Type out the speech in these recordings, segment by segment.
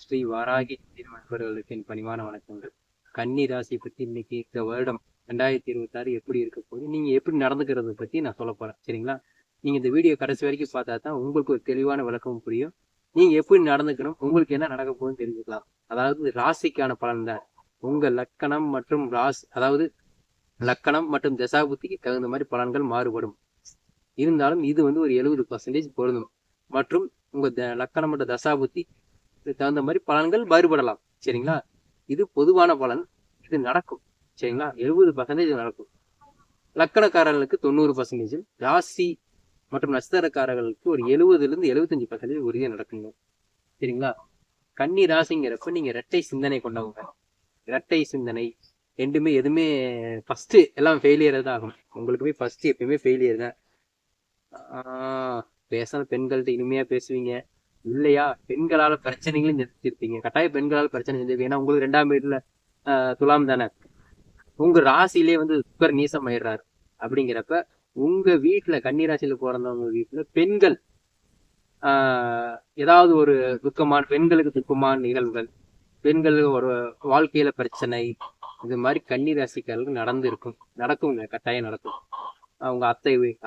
ஸ்ரீ வாராகி நண்பர்களுக்கு என் பணிவான வணக்கங்கள். கன்னி ராசி பத்தி இன்னைக்கு இந்த வருடம் 2026 எப்படி இருக்க போகுது, நீங்க எப்படி நடந்துக்கிறத பத்தி நான் சொல்ல போறேன். சரிங்களா? நீங்க இந்த வீடியோ கடைசி வரைக்கும் பார்த்தா தான் உங்களுக்கு ஒரு தெளிவான விளக்கம் புரியும். நீங்க எப்படி நடந்துக்கணும், உங்களுக்கு என்ன நடக்க போகுதுன்னு தெரிஞ்சுக்கலாம். அதாவது ராசிக்கான பலன் தான். உங்க லக்கணம் மற்றும் ராசி, அதாவது லக்கணம் மற்றும் தசாபுத்திக்கு தகுந்த மாதிரி பலன்கள் மாறுபடும். இருந்தாலும் இது வந்து ஒரு 70% பொருந்தும். மற்றும் உங்க லக்கணம் மற்றும் தசாபுத்தி தகுந்த மாதிரி பலன்கள் மாறுபடலாம். சரிங்களா? இது பொதுவான பலன், இது நடக்கும். சரிங்களா? 70% நடக்கும். லக்கணக்காரர்களுக்கு 90%, ராசி மற்றும் நட்சத்திரக்காரர்களுக்கு ஒரு 70-75% உறுதியா நடக்குங்க. சரிங்களா? கன்னி ராசிங்கிறப்ப நீங்க இரட்டை சிந்தனை கொண்டவங்க. இரட்டை சிந்தனை ரெண்டுமே, எதுவுமே ஃபர்ஸ்ட் எல்லாம் ஃபெயிலியர் தான் ஆகும். உங்களுக்கு போய் ஃபர்ஸ்ட் எப்பயுமே ஃபெயிலியர் தான். பேசாம பெண்கள்கிட்ட இனிமையா பேசுவீங்க இல்லையா? பெண்களால பிரச்சனைகளையும் நிறுத்திருப்பீங்க. கட்டாயம் பெண்களால் பிரச்சனை செஞ்சிருப்பீங்க. ஏன்னா உங்களுக்கு 2ஆம் வீட்டுல துலாம் தானே. உங்க ராசியிலே வந்து சுக்கர் நீசம் ஆயிடுறாரு. அப்படிங்கிறப்ப உங்க வீட்டுல கன்னிராசியில பிறந்தவங்க வீட்டுல பெண்கள் ஏதாவது ஒரு பெண்களுக்கு துக்கமான நிகழ்வுகள், பெண்களுக்கு ஒரு வாழ்க்கையில பிரச்சனை, இது மாதிரி கன்னிராசிக்காரர்களுக்கு நடக்குங்க. கட்டாயம் நடக்கும். அவங்க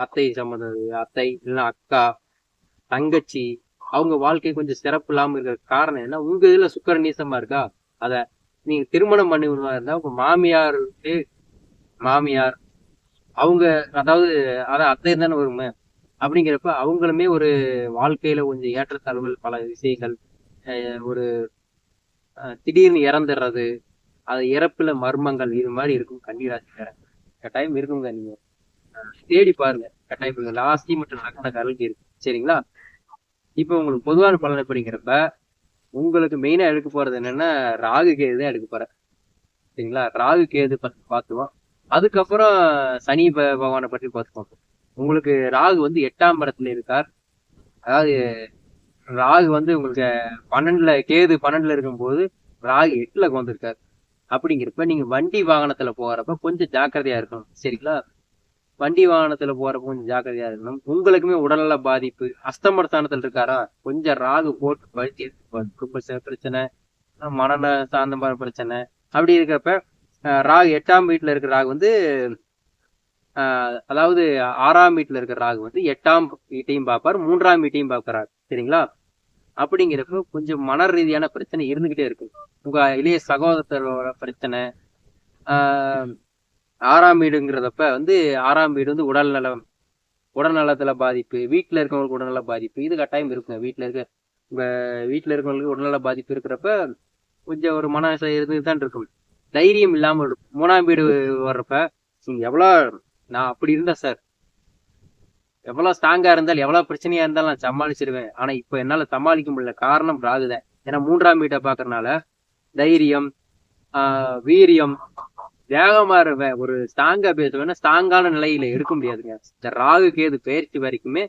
அத்தை சம்மந்தது, அத்தை இல்லைன்னா அக்கா, தங்கச்சி, அவங்க வாழ்க்கை கொஞ்சம் சிறப்பு இல்லாம இருக்கிற காரணம் என்ன? உங்க இதுல சுக்கர நீசமா இருக்கா? அத நீங்க திருமணம் பண்ணி இருந்தா உங்க மாமியார் அவங்க, அதாவது அத்தை தானே வருமே. அப்படிங்கிறப்ப அவங்களுமே ஒரு வாழ்க்கையில கொஞ்சம் ஏற்றத்தாழ்வுகள், பல விஷயங்கள், ஒரு திடீர்னு இறந்துடுறது, அது இறப்புல மர்மங்கள், இது மாதிரி இருக்கும். கன்னிராசிக்காரன் கட்டாயம் இருக்குங்க. நீங்க தேடி பாருங்க. கட்டாயம் ராசி மற்றும் லக்னக்காரர்களுக்கு இருக்கு. சரிங்களா? இப்போ உங்களுக்கு பொதுவான பலன் எப்படிங்கிறப்ப உங்களுக்கு மெயினா எடுக்க போறது என்னன்னா ராகு கேது தான் எடுக்க போறேன். சரிங்களா? ராகு கேது பத்தி பார்த்துவோம். அதுக்கப்புறம் சனி பகவானை பற்றி பார்த்துப்போம். உங்களுக்கு ராகு வந்து 8ஆம் இடத்துல இருக்கார். அதாவது ராகு வந்து உங்களுக்கு 12ல, கேது 12ல இருக்கும்போது ராகு 8ல வந்திருக்காரு. அப்படிங்கிறப்ப நீங்க வண்டி வாகனத்துல போறப்ப கொஞ்சம் ஜாக்கிரதையா இருக்கணும். சரிங்களா? வண்டி வாகனத்துல போறப்ப கொஞ்சம் ஜாக்கிரதையா இருக்கணும். உங்களுக்குமே உடல்நல பாதிப்பு, அஸ்தமரஸ்தானத்துல இருக்காரா, கொஞ்சம் ராகு போட்டு பழுத்தி பிரச்சனை, மனநல சார்ந்த பிரச்சனை. அப்படி இருக்கிறப்ப ராகு 8ஆம் வீட்டுல இருக்கிற ராகு வந்து அதாவது 6ஆம் வீட்டுல இருக்கிற ராகு வந்து 8ஆம் வீட்டையும் பார்ப்பார், 3ஆம் வீட்டையும் பார்க்கிறார். சரிங்களா? அப்படிங்கிறப்ப கொஞ்சம் மன ரீதியான பிரச்சனை இருந்துகிட்டே இருக்கும். உங்க இளைய சகோதரத்தோட பிரச்சனை. 6ஆம் வீடுங்கிறதப்ப வந்து 6ஆம் வீடு வந்து உடல்நலத்துல பாதிப்பு, வீட்டுல இருக்கவங்களுக்கு உடல்நல பாதிப்பு, இது கட்டாயம் இருக்குங்க. உங்க வீட்டுல இருக்கவங்களுக்கு உடல்நல பாதிப்பு இருக்கிறப்ப கொஞ்சம் ஒரு மன இருந்துதான் இருக்கும். தைரியம் இல்லாம இருக்கும். 3ஆம் வீடு வர்றப்ப நான் அப்படி இருந்தேன் சார், எவ்வளவு ஸ்ட்ராங்கா இருந்தாலும் எவ்வளவு பிரச்சனையா இருந்தாலும் நான் சமாளிச்சிருவேன். ஆனா இப்ப என்னால சமாளிக்க முடியல. காரணம் ராகுதான். ஏன்னா 3ஆம் வீட்டை பாக்குறதுனால தைரியம், வீரியம், வேகமா இருவேன். ஒரு ஸ்ட்ராங்கா பேசுவேன்னா ஸ்ட்ராங்கான நிலையில இருக்க முடியாதுங்க. இந்த ராகு கேது பயிற்சி வரைக்குமே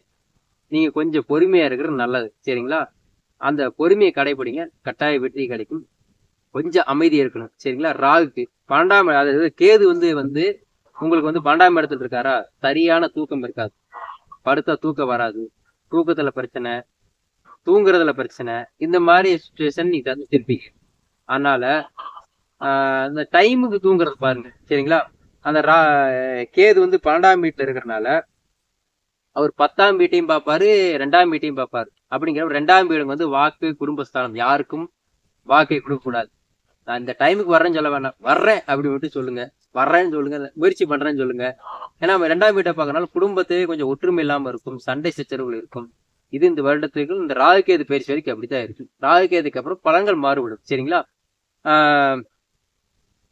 நீங்க கொஞ்சம் பொறுமையா இருக்கிறது நல்லது. சரிங்களா? அந்த பொறுமையை கடைபிடிங்க, கட்டாய வெற்றி கிடைக்கும். கொஞ்சம் அமைதியா இருக்கணும். சரிங்களா? ராகுக்கு 12ஆம், அதாவது கேது வந்து உங்களுக்கு வந்து 12ஆம் இடத்துல இருக்காரா, சரியான தூக்கம் இருக்காது. படுத்தா தூக்கம் வராது, தூக்கத்துல பிரச்சனை, தூங்குறதுல பிரச்சனை, இந்த மாதிரி சுச்சுவேஷன் நீங்க தந்துருப்பீங்க. அதனால அந்த டைமுக்கு தூங்குறது பாருங்க. சரிங்களா? அந்த கேது வந்து 12ஆம் வீட்டுல இருக்கிறதுனால அவர் 10ஆம் வீட்டையும் பார்ப்பாரு, 2ஆம் வீட்டையும் பார்ப்பாரு. அப்படிங்கிற 2ஆம் வீடு வந்து வாக்கு, குடும்பஸ்தானம். யாருக்கும் வாக்கை கொடுக்க கூடாது. நான் இந்த டைமுக்கு வர்றேன்னு சொல்ல வேண்டாம், வர்றேன் அப்படி மட்டும் சொல்லுங்க. வர்றேன்னு சொல்லுங்க, முயற்சி பண்றேன்னு சொல்லுங்க. ஏன்னா 2ஆம் வீட்டை பார்க்கறனால குடும்பத்தையே கொஞ்சம் ஒற்றுமை இல்லாம இருக்கும், சண்டை சச்சரவுகள் இருக்கும். இது இந்த வருடத்துக்கு இந்த ராகுகேது பயிற்சி வரைக்கும் அப்படித்தான் இருக்கு. ராகுகேதுக்கு அப்புறம் பலன்கள் மாறுபடும். சரிங்களா?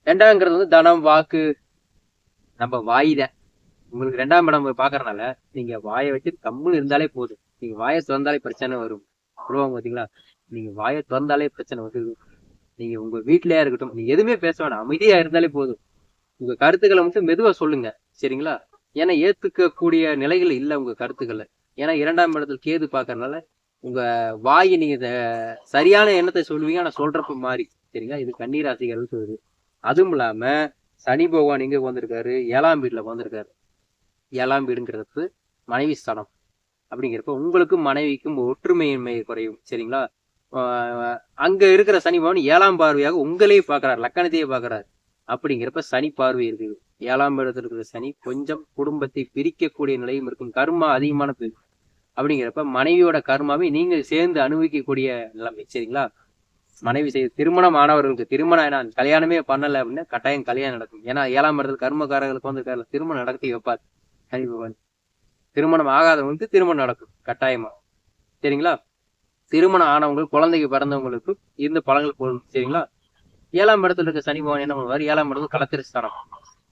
2ஆங்கிறது வந்து தனம், வாக்கு, நம்ம வாய்தான். உங்களுக்கு 2ஆம் இடம் பாக்குறதுனால நீங்க வாயை வச்சு கம்முன்னு இருந்தாலே போதும். நீங்க வாயை திறந்தாலே பிரச்சனை வரும். சொல்லுவாங்க பாத்தீங்களா? நீங்க வாயை திறந்தாலே பிரச்சனை வருது. நீங்க உங்க வீட்லயா இருக்கட்டும், நீங்க எதுவுமே பேச வேணாம், அமைதியா இருந்தாலே போதும். உங்க கருத்துக்களை மட்டும் மெதுவா சொல்லுங்க. சரிங்களா? ஏன்னா ஏத்துக்கக்கூடிய நிலைகள் இல்லை உங்க கருத்துக்களை. ஏன்னா 2ஆம் இடத்துல கேது பாக்குறதுனால உங்க வாயை நீங்க சரியான எண்ணத்தை சொல்லுவீங்க, ஆனா சொல்றப்ப மாறி. சரிங்களா? இது கன்னிராசிகள் சொல்லுது. அதுவும் இல்லாம சனி பகவான் எங்க வந்திருக்காரு, 7ஆம் வீட்டுல வந்திருக்காரு. 7ஆம் வீடுங்கிறது மனைவி ஸ்தானம். அப்படிங்கிறப்ப உங்களுக்கும் மனைவிக்கும் ஒற்றுமையின்மை குறையும். சரிங்களா? அங்க இருக்கிற சனி பகவான் 7ஆம் பார்வையாக உங்களையே பார்க்கிறார், லக்கணத்தையே பார்க்கிறார். அப்படிங்கிறப்ப சனி பார்வை இருக்குது. 7ஆம் இடத்துல இருக்கிற சனி கொஞ்சம் குடும்பத்தை பிரிக்கக்கூடிய நிலையும் இருக்கும். கர்மா அதிகமான பேர் அப்படிங்கிறப்ப மனைவியோட கர்மாவை நீங்க சேர்ந்து அனுபவிக்கக்கூடிய நிலைமை. சரிங்களா? மனைவி செய்ய திருமணம் ஆனவர்களுக்கு திருமணம் நான் கல்யாணமே பண்ணல அப்படின்னா கட்டாயம் கல்யாணம் நடக்கும். ஏன்னா 7ஆம் இடத்துல கர்மக்காரர்களுக்கு வந்து திருமணம் நடத்தி வைப்பார் சனி பகவான். திருமணம் ஆகாதவங்களுக்கு திருமணம் நடக்கும் கட்டாயமா. சரிங்களா? திருமணம் ஆனவங்களுக்கு, குழந்தைக்கு பிறந்தவங்களுக்கு இந்த பலன்கள் போடும். சரிங்களா? 7ஆம் இடத்துல இருக்க சனி பகவான் என்ன பண்ணுவார்? 7ஆம் இடத்துல களத்திரஸ்தானம்.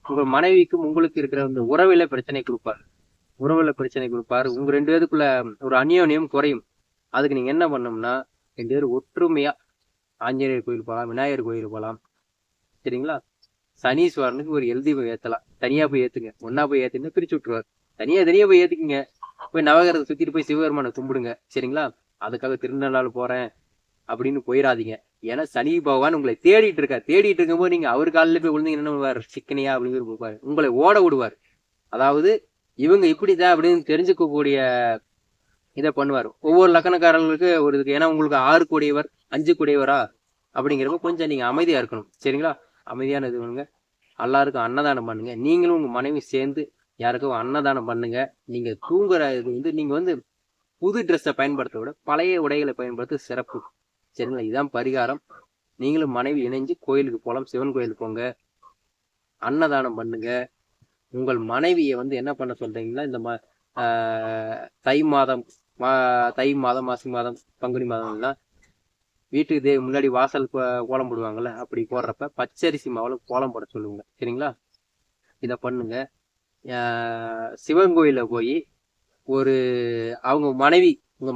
உங்கள் மனைவிக்கும் உங்களுக்கு இருக்கிற இந்த உறவில பிரச்சனை கொடுப்பார். உறவுல பிரச்சனை கொடுப்பாரு. உங்க 2 பேருக்குள்ள ஒரு அந்யோன்யம் குறையும். அதுக்கு நீங்க என்ன பண்ணணும்னா 2 பேரும் ஒற்றுமையா ஆஞ்சநேயர் கோயில் போகலாம், விநாயகர் கோயில் போகலாம். சரிங்களா? சனீஸ்வரனுக்கு ஒரு எழுதி போய் ஏத்தலாம். தனியா போய் ஏத்துங்க. ஒன்னா போய் ஏத்துங்க பிரிச்சு விட்டுருவாரு. தனியா போய் ஏத்துக்குங்க. போய் நவகிரகத்தை சுத்திட்டு போய் சிவபெருமானை கும்பிடுங்க. சரிங்களா? அதுக்காக திருநள்ளாறு போறேன் அப்படின்னு போயிடாதீங்க. ஏன்னா சனி பகவான் உங்களை தேடிட்டு இருக்காரு. தேடிட்டு இருக்கும்போது நீங்க அவர் காலில் போய் விழுந்தீங்க என்ன பண்ணுவார்? சிக்கனையா அப்படின்னு உங்களை ஓட விடுவார். அதாவது இவங்க இப்படிதான் அப்படின்னு தெரிஞ்சுக்கக்கூடிய இதை பண்ணுவார். ஒவ்வொரு லக்கணக்காரர்களுக்கு ஒரு இதுக்கு. ஏன்னா உங்களுக்கு 6 கூடியவர் 5 கூடியவரா அப்படிங்கிறப்ப கொஞ்சம் நீங்க அமைதியா இருக்கணும். சரிங்களா? அமைதியான இது பண்ணுங்க. எல்லாருக்கும் அன்னதானம் பண்ணுங்க. நீங்களும் உங்க மனைவி சேர்ந்து யாருக்கும் அன்னதானம் பண்ணுங்க. நீங்க தூங்குற இது வந்து நீங்க வந்து புது ட்ரெஸ்ஸை பயன்படுத்த விட பழைய உடைகளை பயன்படுத்த சிறப்பு. சரிங்களா? இதுதான் பரிகாரம். நீங்களும் மனைவி இணைஞ்சு கோயிலுக்கு போகலாம். சிவன் கோயிலுக்கு போங்க, அன்னதானம் பண்ணுங்க. உங்கள் மனைவியை வந்து என்ன பண்ண சொல்றீங்களா? இந்த தை மாதம் மாசி மாதம் பங்குனி மாதம்லாம் வீட்டுக்கு முன்னாடி வாசல் கோலம் போடுவாங்கல்ல, அப்படி போடுறப்ப பச்சரிசி மாவுல கோலம் போட சொல்லுவாங்க. சரிங்களா? இதை பண்ணுங்க. சிவன் கோயில போய் உங்க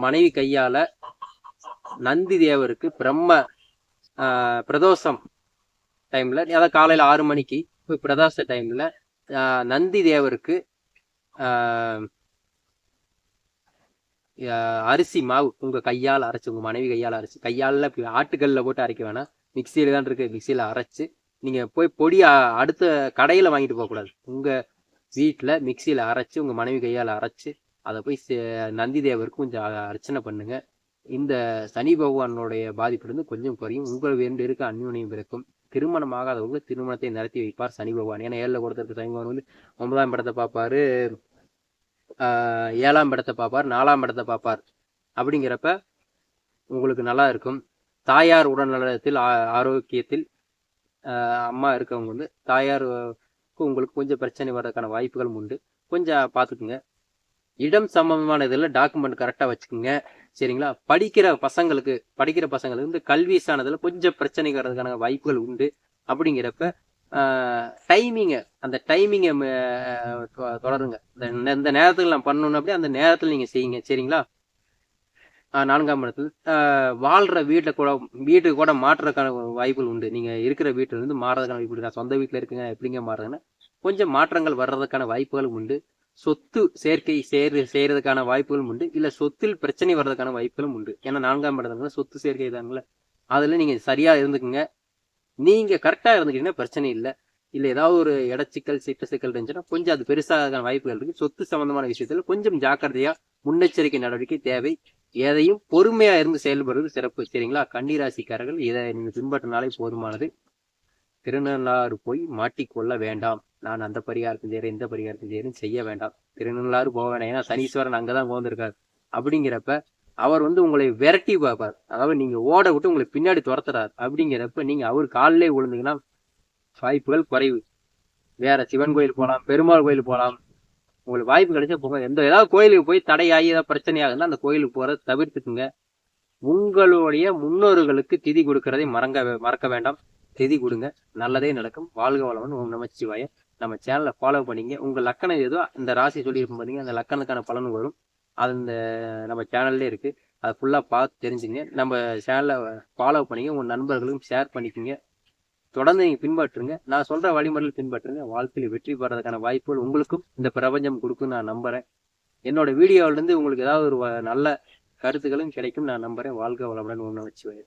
மனைவி கையால நந்தி தேவருக்கு பிரதோஷம் டைம்ல, அதாவது காலையில 6 மணிக்கு போய் பிரதோஷ டைம்ல நந்தி தேவருக்கு அரிசி மாவு உங்க கையால் அரைச்சு, உங்க மனைவி கையால் அரைச்சு, கையால ஆட்டுக்கல்ல போட்டு அரைக்க வேணாம், மிக்சியில தான் இருக்கு, மிக்சியில அரைச்சு நீங்க போய் பொடி அடுத்த கடையில வாங்கிட்டு போக கூடாது. உங்க வீட்டுல மிக்சியில அரைச்சு உங்க மனைவி கையால் அரைச்சு அதை போய் நந்தி தேவருக்கு கொஞ்சம் அர்ச்சனை பண்ணுங்க. இந்த சனி பகவானுடைய பாதிப்பிலிருந்து கொஞ்சம் குறையும். உங்கள் 2 பேருக்கு அந்யோன்யம் பிறக்கும். திருமணம் ஆகாதவங்க திருமணத்தை நடத்தி வைப்பார் சனி பகவான். ஏன்னா 7ல கொடுத்திருக்க சனி பகவான் வந்து 9ஆம் இடத்தை பார்ப்பாரு, 7ஆம் இடத்தை பார்ப்பார், 4ஆம் இடத்தை பார்ப்பார். அப்படிங்கிறப்ப உங்களுக்கு நல்லா இருக்கும். தாயார் உடல்நலத்தில் ஆரோக்கியத்தில் அம்மா இருக்கவங்க வந்து தாயாருக்கு உங்களுக்கு கொஞ்சம் பிரச்சனை வர்றதுக்கான வாய்ப்புகளும் உண்டு. கொஞ்சம் பார்த்துக்குங்க. இடம் சம்பந்தமான இதில் டாக்குமெண்ட் கரெக்டாக வச்சுக்கோங்க. சரிங்களா? படிக்கிற பசங்களுக்கு வந்து கல்வி சார்ந்ததில் கொஞ்சம் பிரச்சனை வர்றதுக்கான வாய்ப்புகள் உண்டு. அப்படிங்கிறப்ப அந்த டைமிங்கை தொடருங்க. இந்த நேரத்தில் நான் பண்ணணும் அப்படி அந்த நேரத்தில் நீங்கள் செய்யுங்க. சரிங்களா? 4ஆம் இடத்துல வாழ்கிற வீட்டுக்கு கூட மாற்றுறதுக்கான வாய்ப்புகள் உண்டு. நீங்கள் இருக்கிற வீட்டில் இருந்து மாறுறதுக்கான வாய்ப்பு இருக்கு. சொந்த வீட்டில் இருக்குங்க, எப்படிங்க மாறுறதுன்னா கொஞ்சம் மாற்றங்கள் வர்றதுக்கான வாய்ப்புகளும் உண்டு. சொத்து சேர்க்கை செய்யறதுக்கான வாய்ப்புகளும் உண்டு. இல்லை சொத்தில் பிரச்சனை வர்றதுக்கான வாய்ப்புகளும் உண்டு. ஏன்னா 4ஆம் இடத்துல சொத்து சேர்க்கை தானுங்கள, அதில் நீங்கள் சரியாக இருந்துக்குங்க. நீங்கள் கரெக்டாக இருந்துக்கிட்டீங்கன்னா பிரச்சனை இல்லை. இல்லை ஏதாவது ஒரு இடச்சிக்கல் சிக்கல் இருந்துச்சுன்னா கொஞ்சம் அது பெருசாக வாய்ப்புகள் இருக்குது. சொத்து சம்பந்தமான விஷயத்தில் கொஞ்சம் ஜாக்கிரதையாக முன்னெச்சரிக்கை நடவடிக்கை தேவை. எதையும் பொறுமையாக இருந்து செயல்படுறது சிறப்பு. சரிங்களா? கன்னிராசிக்காரர்கள் இதை நீங்கள் பின்பற்றினாலே போதுமானது. திருநள்ளாறு போய் மாட்டிக்கொள்ள வேண்டாம். நான் அந்த பரிகாரத்தை செய்கிறேன், இந்த பரிகாரத்தை செய்கிறேன் செய்ய வேண்டாம். திருநள்ளாறு போக வேண்டாம். ஏன்னா சனீஸ்வரன் அங்கதான் போந்திருக்காரு. அப்படிங்கிறப்ப அவர் வந்து உங்களை விரட்டி பார்ப்பார். அதாவது நீங்க ஓட விட்டு உங்களை பின்னாடி துரத்துறாரு. அப்படிங்கிறப்ப நீங்க அவர் காலிலே விழுந்தீங்கன்னா வாய்ப்புகள் குறைவு. வேற சிவன் கோயில் போகலாம், பெருமாள் கோயில் போகலாம். உங்களுக்கு வாய்ப்பு கிடைச்சா போங்க. ஏதாவது கோயிலுக்கு போய் தடையாகி ஏதாவது பிரச்சனை ஆகுதுன்னா அந்த கோயிலுக்கு போறதை தவிர்த்துக்குங்க. உங்களுடைய முன்னோர்களுக்கு திதி கொடுக்கறதை மறக்க வேண்டாம். திதி கொடுங்க, நல்லதே நடக்கும். வாழ்க வளமுடன். ஓம் நமச்சிவாய. நம்ம சேனலை ஃபாலோ பண்ணிங்க. உங்கள் லக்கணம் ஏதோ இந்த ராசி சொல்லியிருப்போம் பார்த்தீங்க, அந்த லக்கணத்துக்கான பலன் வரும். அது நம்ம சேனல்லே இருக்குது. அதை ஃபுல்லாக பார்த்து தெரிஞ்சுங்க. நம்ம சேனலை ஃபாலோ பண்ணிங்க. உங்கள் நண்பர்களுக்கும் ஷேர் பண்ணிக்கோங்க. தொடர்ந்து நீங்கள் பின்பற்றுங்க. நான் சொல்கிற வழிமுறையில் பின்பற்றுங்க. வாழ்க்கையில் வெற்றி பெறதுக்கான வாய்ப்புகள் உங்களுக்கும் இந்த பிரபஞ்சம் கொடுக்கும் நான் நம்புகிறேன். என்னோட வீடியோவிலேருந்து உங்களுக்கு ஏதாவது ஒரு நல்ல கருத்துக்களும் கிடைக்கும் நான் நம்புகிறேன். வாழ்க வளமுடன். ஓம் நமச்சிவாய.